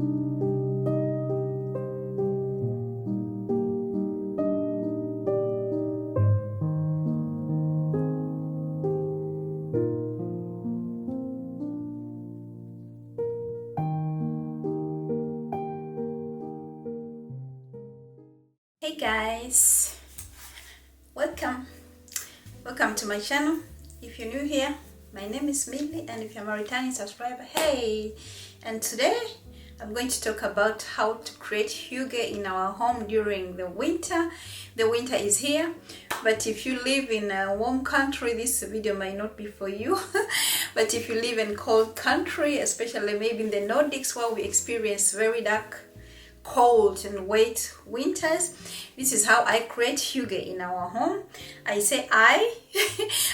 Hey guys, welcome to my channel. If you're new here, my name is Millie, and if you're a returning subscriber, hey. And today I'm going to talk about how to create hygge in our home during the winter. The winter is here, but if you live in a warm country, this video might not be for you. But if you live in cold country, especially maybe in the Nordics where we experience very dark, cold and wet winters, this is how I create hygge in our home. I say I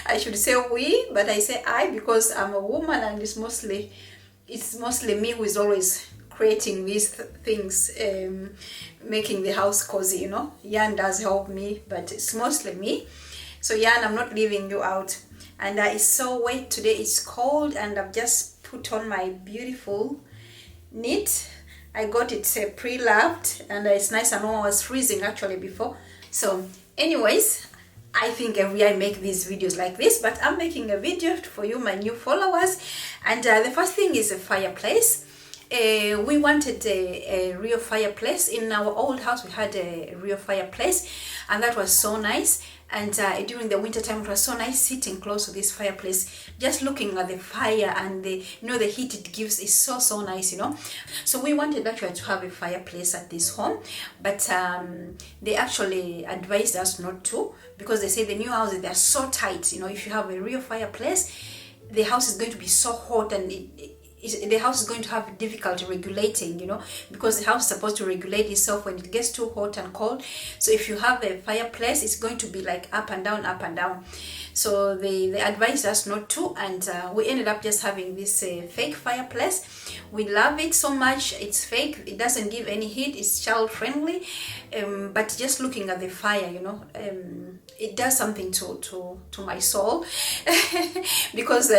I should say we, but I say I because I'm a woman, and it's mostly me who is always creating these things, making the house cozy, you know. Yan does help me, but it's mostly me. So Yan, I'm not leaving you out. And it's so wet today, it's cold, and I've just put on my beautiful knit. I got it pre-loved, and it's nice. I know I was freezing actually before. So anyways, I think every year I make these videos like this, but I'm making a video for you, my new followers. And the first thing is a fireplace. We wanted a real fireplace. In our old house we had a real fireplace, and that was so nice. And during the winter time, it was so nice sitting close to this fireplace, just looking at the fire, and the heat it gives is so nice, you know. So we wanted actually to have a fireplace at this home, but they actually advised us not to, because they say the new houses, they're so tight, you know. If you have a real fireplace, the house is going to be so hot, and the house is going to have difficulty regulating, you know, because the house is supposed to regulate itself when it gets too hot and cold. So if you have a fireplace, it's going to be like up and down, up and down. So they advised us not to, and we ended up just having this fake fireplace. We love it so much. It's fake, it doesn't give any heat, it's child friendly, but just looking at the fire, you know, it does something to my soul. Because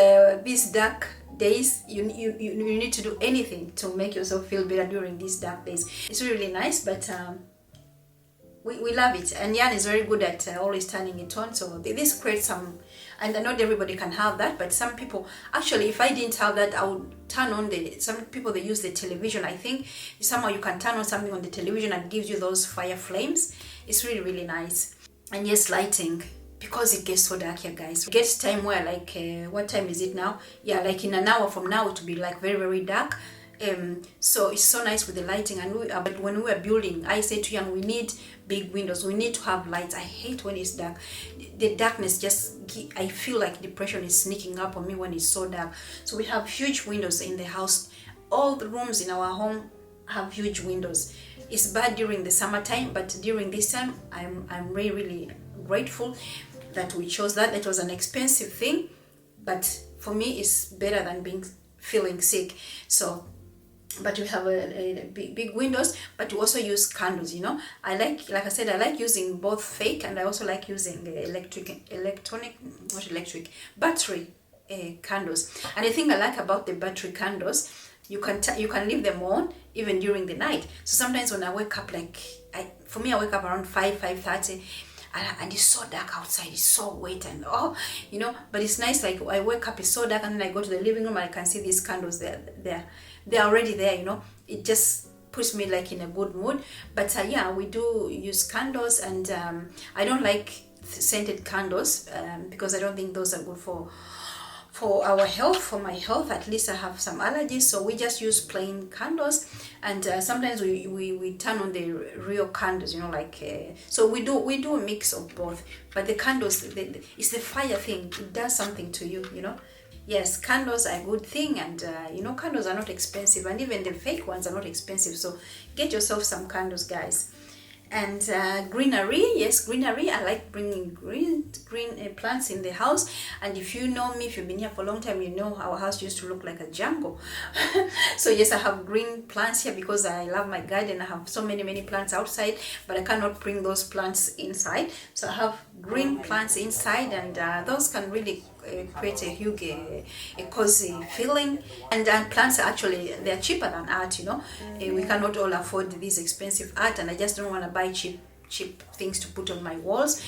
these dark days, you need to do anything to make yourself feel better during these dark days. It's really nice, but we love it, and Yan is very good at always turning it on. So this creates some, and not everybody can have that, but some people, actually, if I didn't have that, I would turn on some people, they use the television. I think somehow you can turn on something on the television and gives you those fire flames. It's really nice. And yes, lighting, because it gets so dark here, guys. It gets time where, like, what time is it now? Yeah, like in an hour from now it will be like very dark. So it's so nice with the lighting. And but when we were building, I said to Yan, we need big windows, we need to have lights. I hate when it's dark. The darkness I feel like depression is sneaking up on me when it's so dark. So we have huge windows in the house. All the rooms in our home have huge windows. It's bad during the summertime, but during this time I'm really grateful that we chose that. It was an expensive thing, but for me it's better than feeling sick. So, but we have a big windows, but we also use candles, you know. Like I said, I like using both fake, and I also like using battery candles. And the thing I like about the battery candles, you can leave them on even during the night. So sometimes when I wake up, for me I wake up around 5:30, and it's so dark outside, it's so wet, and you know, but it's nice. Like, I wake up, it's so dark, and then I go to the living room and I can see these candles. They're already there, you know. It just puts me like in a good mood. But yeah, we do use candles, and I don't like scented candles, because I don't think those are good for our health. For my health, at least, I have some allergies, so we just use plain candles. And sometimes we turn on the real candles, you know, like so we do a mix of both. But the candles, it's the fire thing, it does something to you, you know. Yes, candles are a good thing, and you know, candles are not expensive, and even the fake ones are not expensive. So get yourself some candles, guys. And greenery, yes, greenery. I like bringing green plants in the house. And if you know me, if you've been here for a long time, you know our house used to look like a jungle. So yes, I have green plants here because I love my garden. I have so many plants outside, but I cannot bring those plants inside. So I have green plants inside, and those can really create a hygge, a cozy feeling. And plants are actually, they're cheaper than art, you know. We cannot all afford these expensive art, and I just don't want to buy cheap things to put on my walls.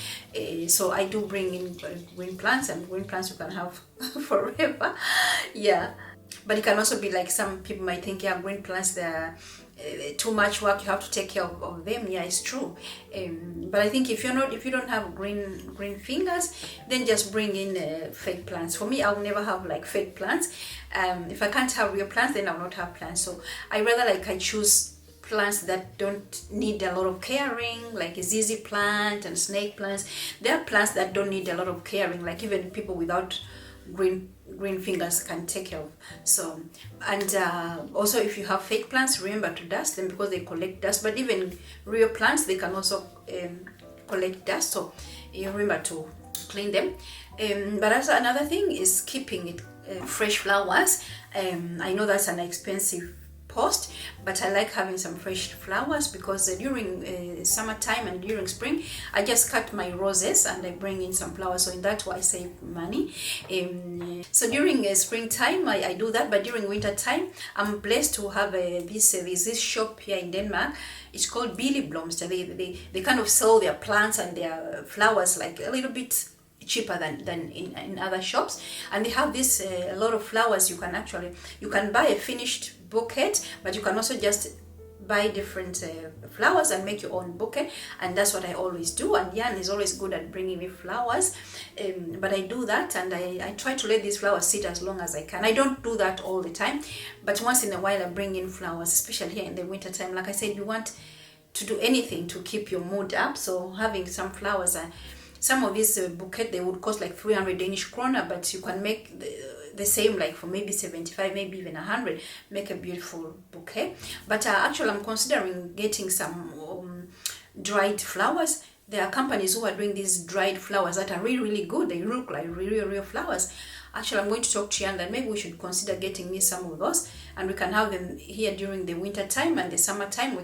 So I do bring in green plants, and green plants you can have forever. Yeah, but it can also be like, some people might think, yeah, green plants, they're too much work, you have to take care of them. Yeah, it's true. But I think if you don't have green fingers, then just bring in fake plants. For me, I'll never have like fake plants. If I can't have real plants, then I'll not have plants. So I rather like I choose plants that don't need a lot of caring, like a ZZ plant and snake plants. There are plants that don't need a lot of caring, like even people without green fingers can take care of. So, and also if you have fake plants, remember to dust them because they collect dust. But even real plants, they can also collect dust, so you remember to clean them. But also another thing is keeping it fresh flowers. I know that's an expensive post, but I like having some fresh flowers because during summertime and during spring, I just cut my roses and I bring in some flowers. So in that way I save money. So during springtime I do that, but during winter time I'm blessed to have this shop here in Denmark. It's called Billy Blomster. They kind of sell their plants and their flowers like a little bit cheaper than in other shops, and they have this a lot of flowers. You can buy a finished bouquet, but you can also just buy different flowers and make your own bouquet, and that's what I always do. And Jan is always good at bringing me flowers, but I do that, and I try to let these flowers sit as long as I can. I don't do that all the time, but once in a while I bring in flowers, especially here in the winter time. Like I said, you want to do anything to keep your mood up, so having some flowers some of these bouquet, they would cost like 300 Danish kroner, but you can make the same like for maybe 75, maybe even 100, make a beautiful bouquet. But actually I'm considering getting some dried flowers. There are companies who are doing these dried flowers that are really good. They look like real flowers. Actually, I'm going to talk to Jan that maybe we should consider getting me some of those, and we can have them here during the winter time, and the summertime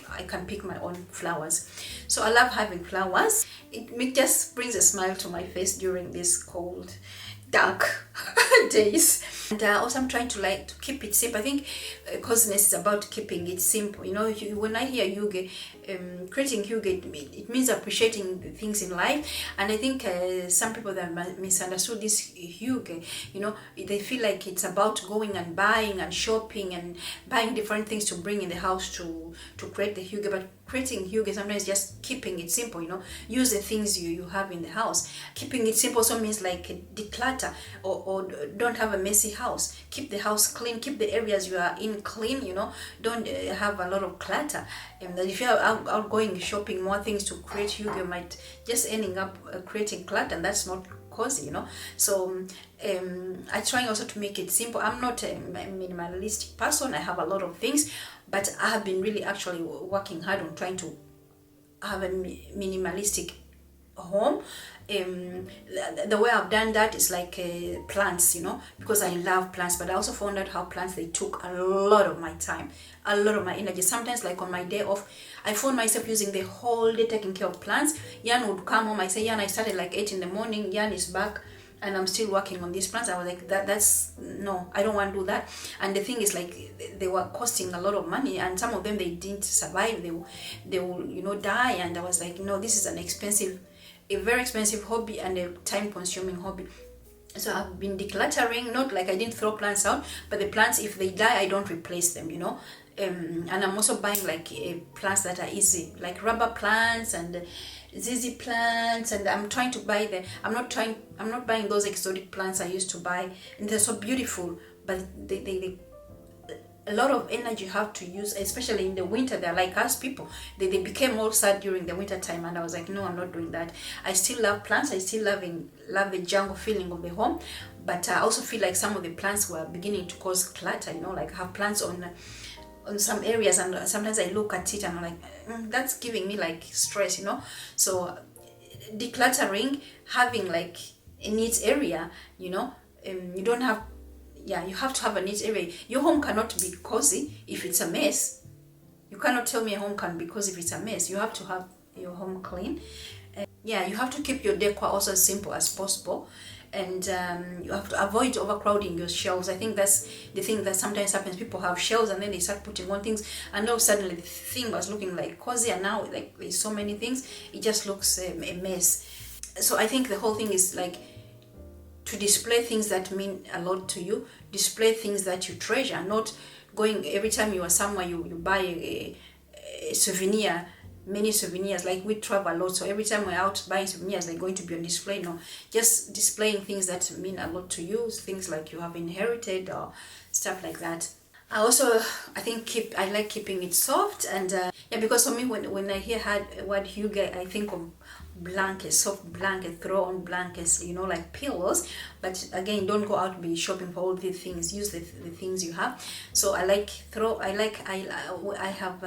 I can pick my own flowers. So I love having flowers. It just brings a smile to my face during these cold, dark days. And also I'm trying to keep it simple. I think coziness is about keeping it simple. You know, when I hear hygge, creating hygge, it means appreciating the things in life. And I think some people that misunderstood this hygge, you know, they feel like it's about going and buying and shopping and buying different things to bring in the house to create the hygge. But creating hygge sometimes just keeping it simple, you know, use the things you have in the house. Keeping it simple also means like declutter or don't have a messy house. Keep the house clean, keep the areas you are in clean, you know, don't have a lot of clutter. And if you are out going shopping more things to create hygge, you might just ending up creating clutter, and that's not cozy, you know. So I try also to make it simple. I'm not a minimalistic person. I have a lot of things, but I have been really actually working hard on trying to have a minimalistic home. The way I've done that is like plants, you know, because I love plants, but I also found out how plants, they took a lot of my time, a lot of my energy. Sometimes like on my day off, I found myself using the whole day taking care of plants. Jan would come home, I say, Jan, I started like 8 in the morning, Jan is back and I'm still working on these plants. I was like, that's no, I don't want to do that. And the thing is, like, they were costing a lot of money, and some of them, they didn't survive. They will, you know, die. And I was like, no, this is a very expensive hobby and a time-consuming hobby. So I've been decluttering. Not like I didn't throw plants out, but the plants, if they die, I don't replace them, you know. And I'm also buying like plants that are easy, like rubber plants and ZZ plants, and I'm trying to buy I'm not buying those exotic plants I used to buy, and they're so beautiful, but they a lot of energy you have to use, especially in the winter. They're like us people, they became all sad during the winter time, and I was like, no, I'm not doing that. I still love plants. I still love the jungle feeling of the home, but I also feel like some of the plants were beginning to cause clutter, you know, like I have plants on some areas, and sometimes I look at it and I'm like, that's giving me like stress, you know. So decluttering, having like a neat area, you know, you don't have, you have to have a neat area. Your home cannot be cozy if it's a mess. You cannot tell me a home can be cozy if it's a mess. You have to have your home clean. You have to keep your decor also as simple as possible. and you have to avoid overcrowding your shelves. I think that's the thing that sometimes happens. People have shelves and then they start putting on things, and all suddenly the thing was looking like cozy, and now like there's so many things, it just looks a mess. So I think the whole thing is like to display things that mean a lot to you, display things that you treasure, not going every time you are somewhere you buy a souvenir, many souvenirs. Like we travel a lot, so every time we're out buying souvenirs, they're going to be on display. No, just displaying things that mean a lot to you, things like you have inherited or stuff like that. I like keeping it soft, and yeah, because for me, when I hear word hygge, I think of blankets, soft blankets, throw on blankets, like pillows. But again, don't go out be shopping for all these things. Use the things you have. So I have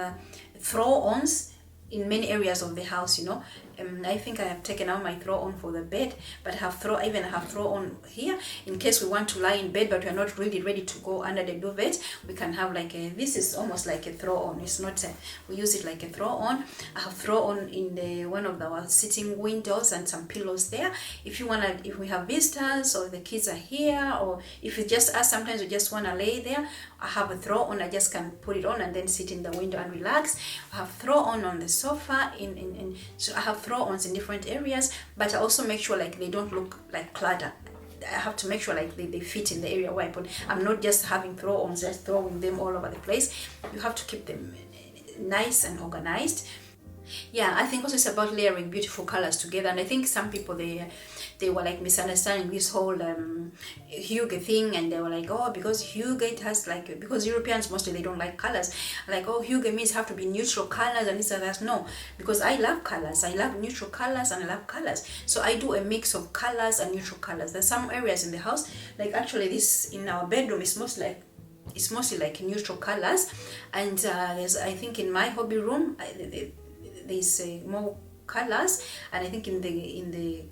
throw-ons in many areas of the house. I think I have taken out my throw on for the bed, but I have throw on here in case we want to lie in bed but we're not really ready to go under the duvet. We can have like this is almost like a throw on. It's not we use it like a throw on. I have throw on in the one of our sitting windows and some pillows there. If we have visitors or the kids are here, or if it's just us, sometimes we just want to lay there, I have a throw on. I just can put it on and then sit in the window and relax. I have throw on the sofa so I have throw-ons in different areas, but I also make sure like they don't look like clutter. I have to make sure like they fit in the area where I put. I'm not just having throw-ons, just throwing them all over the place. You have to keep them nice and organized. Yeah, I think also it's about layering beautiful colors together, and I think some people they were like misunderstanding this whole hygge thing, and they were like, oh, because hygge it has like, because Europeans mostly they don't like colors, like, oh, hygge means have to be neutral colors and this and that. No, because I love colors. I love neutral colors and I love colors, so I do a mix of colors and neutral colors. There's some areas in the house, like actually this in our bedroom is mostly like neutral colors, and there's, I think in my hobby room there's more colors, and I think in the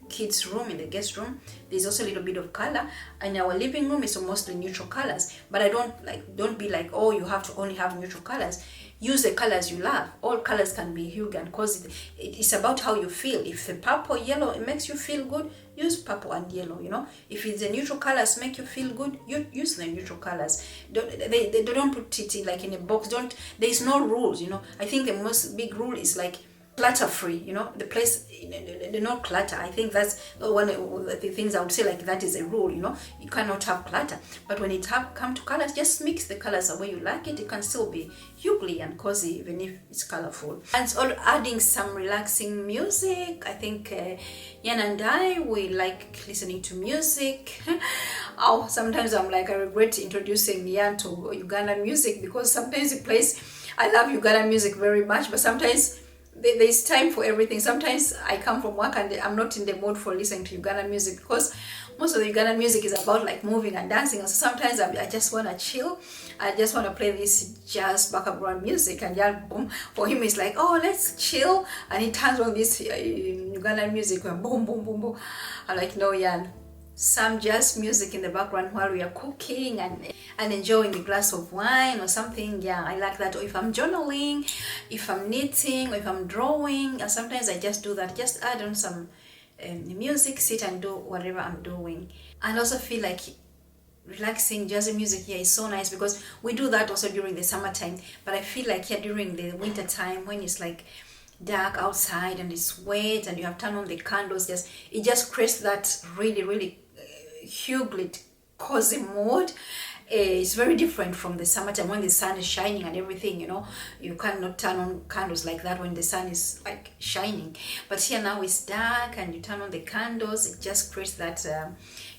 kids room, in the guest room, there's also a little bit of color, and our living room is mostly neutral colors. But I don't be like, oh, you have to only have neutral colors. Use the colors you love. All colors can be hygge, and because it's about how you feel. If the purple, yellow, it makes you feel good, use purple and yellow. If it's the neutral colors make you feel good, you use the neutral colors. They don't put it in like in a box. There's no rules. I think the most big rule is like clutter free. The place, no clutter. I think that's one of the things I would say, like that is a rule. You cannot have clutter. But when it come to colors, just mix the colors the way you like it. It can still be hygge and cozy even if it's colorful. And so adding some relaxing music. I think Yan and I, we like listening to music. Oh, sometimes I'm like, I regret introducing Yan to Ugandan music, because sometimes it plays, I love Ugandan music very much, but sometimes there's time for everything. Sometimes I come from work and I'm not in the mood for listening to Ugandan music, because most of the Ugandan music is about like moving and dancing. And so sometimes I just want to chill. I just want to play this jazz background music, and yeah, boom. For him, it's like, oh, let's chill, and he turns on this Ugandan music, and boom, boom, boom, boom. I'm like, no, yeah, some jazz music in the background while we are cooking and enjoying a glass of wine or something. Yeah, I like that. Or if I'm journaling, if I'm knitting, or if I'm drawing, and sometimes I just do that. Just add on some music, sit and do whatever I'm doing, and also feel like relaxing. Jazzy music here is so nice, because we do that also during the summertime, but I feel like here during the winter time, when it's like dark outside and it's wet and you have turned on the candles, it just creates that really hygge cozy mood. It's very different from the summertime when the sun is shining and everything. You cannot turn on candles like that when the sun is like shining, but here now it's dark and you turn on the candles. It just creates that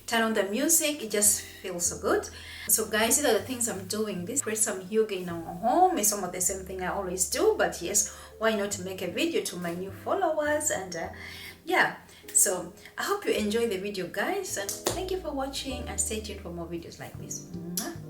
turn on the music, it just feels so good. So guys, these are the things I'm doing. This create some hygge in our home. It's some of the same thing I always do, but yes, why not make a video to my new followers? And yeah, so I hope you enjoy the video, guys, and thank you for watching, and stay tuned for more videos like this. Mwah.